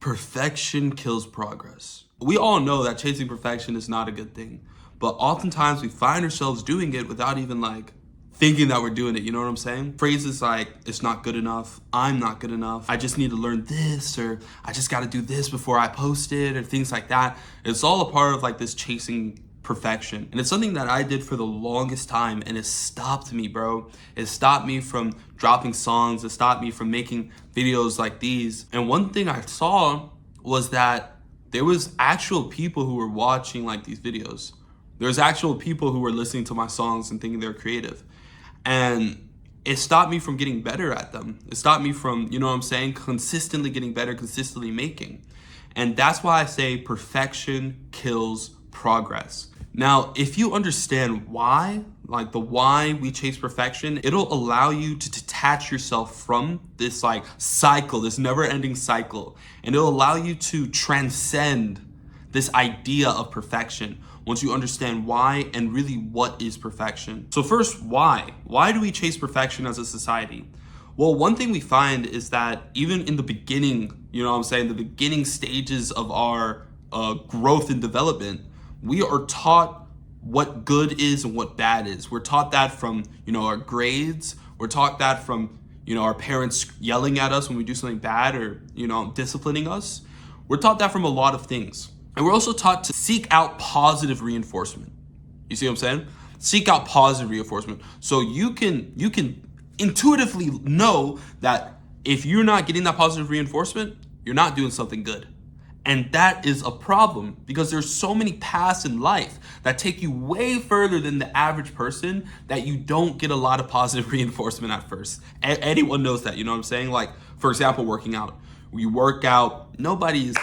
Perfection kills progress. We all know that chasing perfection is not a good thing, but oftentimes we find ourselves doing it without even thinking that we're doing it. You know what I'm saying? Phrases like, it's not good enough, I'm not good enough, I just need to learn this, or I just got to do this before I post it, or things like that. It's all a part of this chasing perfection. And it's something that I did for the longest time, and it stopped me, bro. It stopped me from dropping songs. It stopped me from making videos like these. And one thing I saw was that there was actual people who were watching these videos. There's actual people who were listening to my songs and thinking they're creative. And it stopped me from getting better at them. It stopped me from, you know what I'm saying, consistently getting better, consistently making. And that's why I say perfection kills progress. Now, if you understand why, the why we chase perfection, it'll allow you to detach yourself from this cycle, this never-ending cycle. And it'll allow you to transcend this idea of perfection once you understand why and really what is perfection. So first, why? Why do we chase perfection as a society? Well, one thing we find is that even in the beginning, you know what I'm saying, the beginning stages of our growth and development, we are taught what good is and what bad is. We're taught that from, our grades. We're taught that from, our parents yelling at us when we do something bad or, disciplining us. We're taught that from a lot of things. And we're also taught to seek out positive reinforcement. You see what I'm saying? Seek out positive reinforcement. So you can intuitively know that if you're not getting that positive reinforcement, you're not doing something good. And that is a problem because there's so many paths in life that take you way further than the average person that you don't get a lot of positive reinforcement at first. Anyone knows that, you know what I'm saying? For example, working out. You work out, nobody's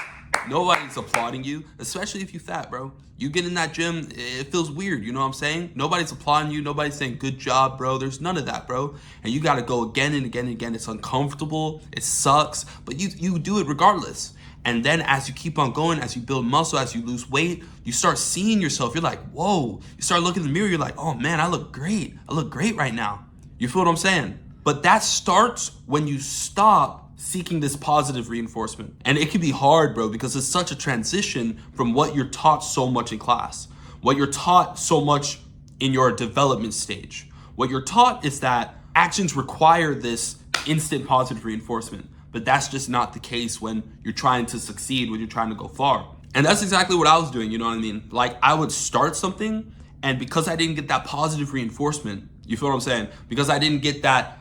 applauding you, especially if you're fat, bro. You get in that gym, it feels weird, you know what I'm saying? Nobody's applauding you, nobody's saying good job, bro. There's none of that, bro. And you gotta go again and again and again. It's uncomfortable, it sucks, but you do it regardless. And then as you keep on going, as you build muscle, as you lose weight, you start seeing yourself. You're like, whoa. You start looking in the mirror, you're like, oh man, I look great. I look great right now. You feel what I'm saying? But that starts when you stop seeking this positive reinforcement. And it can be hard, bro, because it's such a transition from what you're taught so much in class, what you're taught so much in your development stage. What you're taught is that actions require this instant positive reinforcement. But that's just not the case when you're trying to succeed, when you're trying to go far. And that's exactly what I was doing, you know what I mean? I would start something, and because I didn't get that positive reinforcement, you feel what I'm saying? Because I didn't get that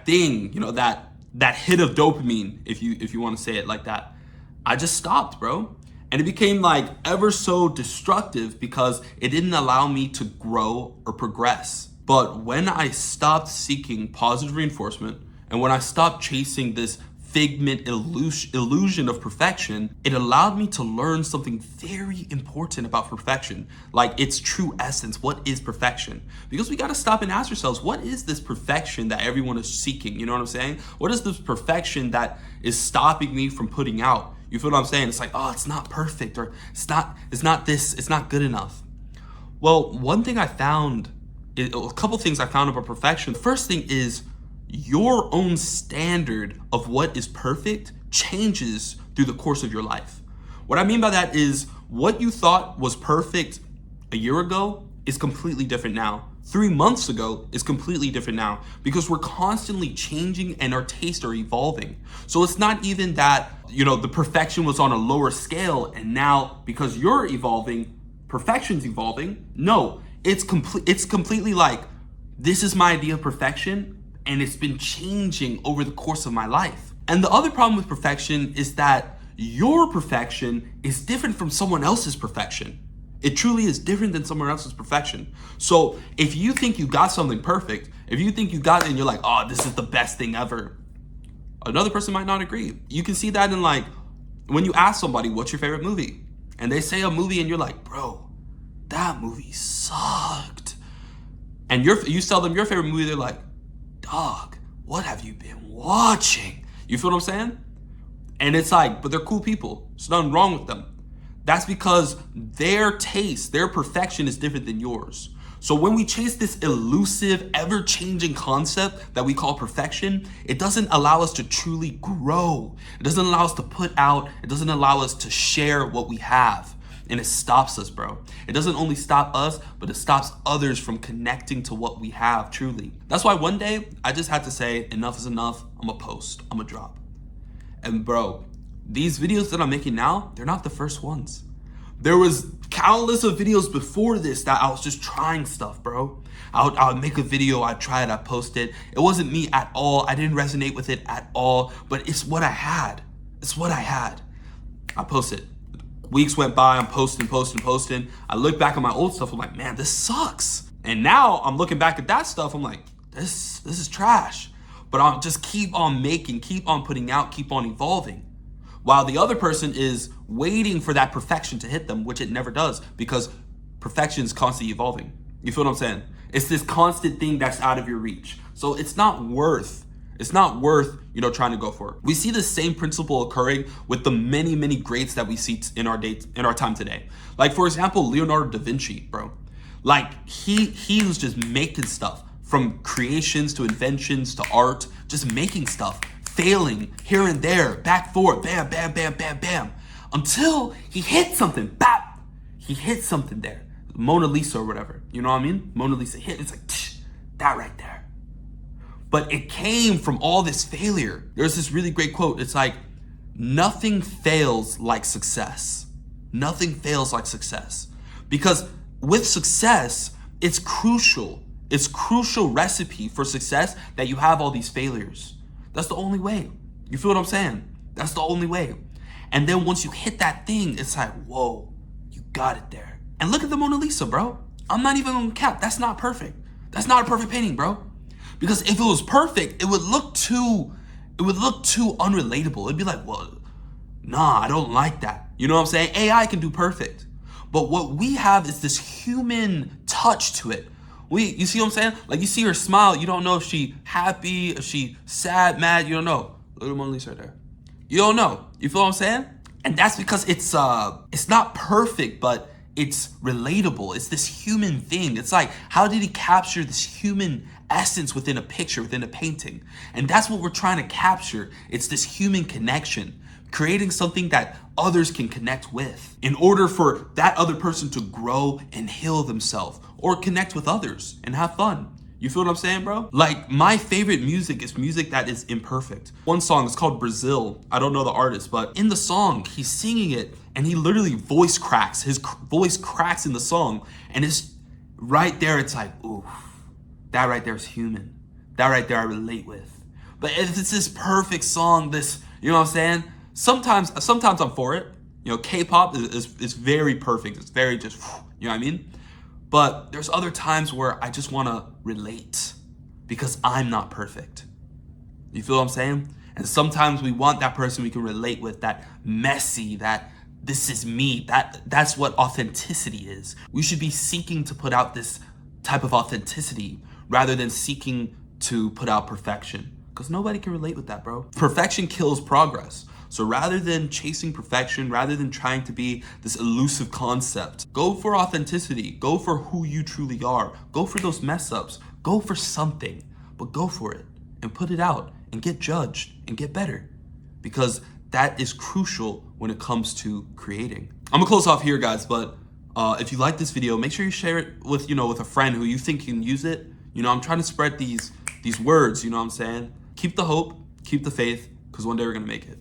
thing, that hit of dopamine, if you want to say it like that, I just stopped, bro. And it became ever so destructive because it didn't allow me to grow or progress. But when I stopped seeking positive reinforcement, and when I stopped chasing this figment illusion of perfection, it allowed me to learn something very important about perfection, its true essence. What is perfection? Because we got to stop and ask ourselves, what is this perfection that everyone is seeking? You know what I'm saying? What is this perfection that is stopping me from putting out? You feel what I'm saying? It's oh, it's not perfect, or it's not this, it's not good enough. Well, one thing I found, a couple things I found about perfection. The first thing is, your own standard of what is perfect changes through the course of your life. What I mean by that is what you thought was perfect a year ago is completely different now. 3 months ago is completely different now because we're constantly changing and our tastes are evolving. So it's not even that, the perfection was on a lower scale and now because you're evolving, perfection's evolving. No, it's completely this is my idea of perfection. And it's been changing over the course of my life. And the other problem with perfection is that your perfection is different from someone else's perfection. It truly is different than someone else's perfection. So if you think you got something perfect, if you think you got it and you're like, oh, this is the best thing ever, another person might not agree. You can see that in when you ask somebody, what's your favorite movie? And they say a movie and you're like, bro, that movie sucked. And you tell them your favorite movie, they're like, dog, what have you been watching? You feel what I'm saying? And it's but they're cool people. There's nothing wrong with them. That's because their taste, their perfection is different than yours. So when we chase this elusive, ever-changing concept that we call perfection, it doesn't allow us to truly grow. It doesn't allow us to put out, it doesn't allow us to share what we have. And it stops us, bro. It doesn't only stop us, but it stops others from connecting to what we have truly. That's why one day I just had to say, enough is enough. I'm gonna post, I'm gonna drop. And bro, these videos that I'm making now, they're not the first ones. There was countless of videos before this that I was just trying stuff, bro. I would make a video, I'd try it, I'd post it. It wasn't me at all. I didn't resonate with it at all, but it's what I had. It's what I had. I posted. Weeks went by, I'm posting. I look back at my old stuff, I'm like, man, this sucks. And now I'm looking back at that stuff, I'm like, this is trash. But I'll just keep on making, keep on putting out, keep on evolving. While the other person is waiting for that perfection to hit them, which it never does, because perfection is constantly evolving. You feel what I'm saying? It's this constant thing that's out of your reach. So it's not worth, trying to go for it. We see the same principle occurring with the many, many greats that we see in our time today. Like, for example, Leonardo da Vinci, bro. Like, he was just making stuff, from creations to inventions to art, just making stuff, failing here and there, back, forth, bam, bam, bam, bam, bam, until he hit something, bap, he hit something there. Mona Lisa or whatever, you know what I mean? Mona Lisa hit, it's like, that right there. But it came from all this failure. There's this really great quote. It's like, nothing fails like success. Nothing fails like success. Because with success, it's crucial recipe for success that you have all these failures. That's the only way. You feel what I'm saying? That's the only way. And then once you hit that thing, it's like, whoa, you got it there. And look at the Mona Lisa, bro. I'm not even gonna cap. That's not perfect. That's not a perfect painting, bro. Because if it was perfect, it would look too unrelatable. It'd be like, well, nah, I don't like that. You know what I'm saying? AI can do perfect. But what we have is this human touch to it. You see what I'm saying? Like, you see her smile, you don't know if she happy, if she sad, mad, you don't know. Look at Mona Lisa right there. You don't know. You feel what I'm saying? And that's because it's not perfect, but it's relatable. It's this human thing. It's like, how did he capture this human essence within a picture, within a painting? And that's what we're trying to capture. It's this human connection, creating something that others can connect with in order for that other person to grow and heal themselves or connect with others and have fun. You feel what I'm saying, bro? Like, my favorite music is music that is imperfect. One song is called Brazil. I don't know the artist, but in the song, he's singing it and he literally voice cracks. His voice cracks in the song, and it's right there. It's like, ooh, that right there is human. That right there I relate with. But if it's this perfect song, this, you know what I'm saying? Sometimes I'm for it. You know, K-pop is very perfect. It's very just, you know what I mean? But there's other times where I just want to relate because I'm not perfect. You feel what I'm saying? And sometimes we want that person we can relate with, that messy, that this is me. That's what authenticity is. We should be seeking to put out this type of authenticity rather than seeking to put out perfection, because nobody can relate with that, bro. Perfection kills progress. So rather than chasing perfection, rather than trying to be this elusive concept, go for authenticity, go for who you truly are, go for those mess ups, go for something, but go for it and put it out and get judged and get better, because that is crucial when it comes to creating. I'm gonna close off here, guys, but if you like this video, make sure you share it with, with a friend who you think can use it. I'm trying to spread these words, you know what I'm saying? Keep the hope, keep the faith, because one day we're gonna make it.